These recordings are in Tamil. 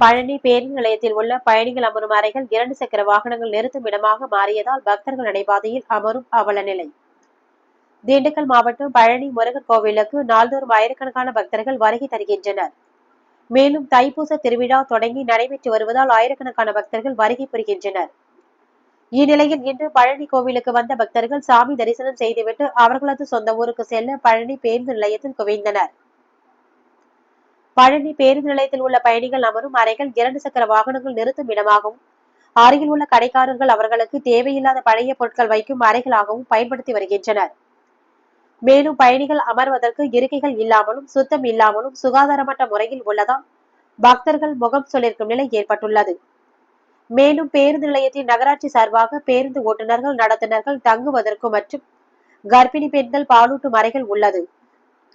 பழனி பேருந்து நிலையத்தில் உள்ள பயணிகள் அமரும் அறைகள் 2 சக்கர வாகனங்கள் நிறுத்தும் இடமாக மாறியதால் பக்தர்கள் நடைபாதையில் அமரும் அவல நிலை. திண்டுக்கல் மாவட்டம் பழனி முருகன் கோவிலுக்கு நாள்தோறும் ஆயிரக்கணக்கான பக்தர்கள் வருகை தருகின்றனர். மேலும் தைப்பூச திருவிழா தொடங்கி நடைபெற்று வருவதால் ஆயிரக்கணக்கான பக்தர்கள் வருகை புரிகின்றனர். இந்நிலையில் இன்று பழனி கோவிலுக்கு வந்த பக்தர்கள் சாமி தரிசனம் செய்துவிட்டு அவர்களது சொந்த ஊருக்கு செல்ல பழனி பேருந்து நிலையத்தில் குவிந்தனர். பழனி பேருந்து நிலையத்தில் உள்ள பயணிகள் அமரும் அறைகள் 2 சக்கர வாகனங்கள் நிறுத்தும் இடமாகவும், அருகில் உள்ள கடைக்காரர்கள் அவர்களுக்கு தேவையில்லாத பழைய பொருட்கள் வைக்கும் அறைகளாகவும் பயன்படுத்தி வருகின்றனர். மேலும் பயணிகள் அமர்வதற்கு இருக்கைகள் இல்லாமலும், சுத்தம் இல்லாமலும், சுகாதாரமற்ற முறையில் உள்ளதால் பக்தர்கள் முகம் சொல்லிருக்கும் நிலை ஏற்பட்டுள்ளது. மேலும் பேருந்து நிலையத்தில் நகராட்சி சார்பாக பேருந்து ஓட்டுநர்கள், நடத்துனர்கள் தங்குவதற்கு மற்றும் கர்ப்பிணி பெண்கள் பாலூட்டும் அறைகள் உள்ளது.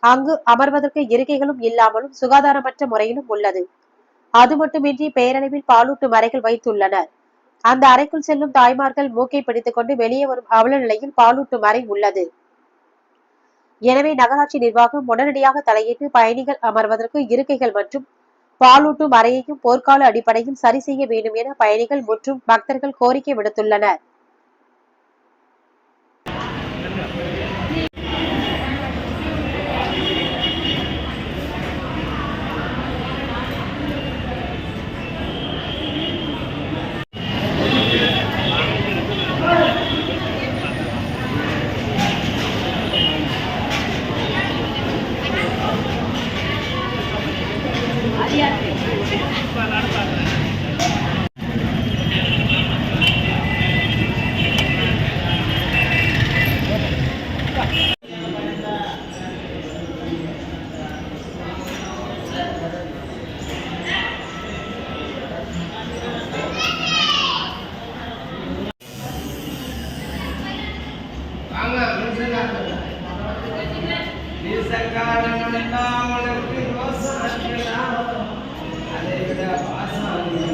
அங்கு அமர்வதற்கு இருக்கைகளும் இல்லாமலும் சுகாதாரமற்ற முறையிலும் உள்ளது. அது மட்டுமின்றி பெயரளவில் பாலூட்டும் அறைகள் வைத்துள்ளனர். அந்த அறைக்குள் செல்லும் தாய்மார்கள் மூக்கை பிடித்துக் கொண்டு வெளியே வரும் அவல நிலையில் பாலூட்டும் அறை உள்ளது. எனவே நகராட்சி நிர்வாகம் உடனடியாக தலையிட்டு பயணிகள் அமர்வதற்கு இருக்கைகள் மற்றும் பாலூட்டும் அறையையும் போர்க்கால அடிப்படையில் சரி செய்ய வேண்டும் என பயணிகள் மற்றும் பக்தர்கள் கோரிக்கை விடுத்துள்ளனர். நீ சக்காரங்கள் எல்லாம் உனக்கு ரோசம் அதை விட வாசம்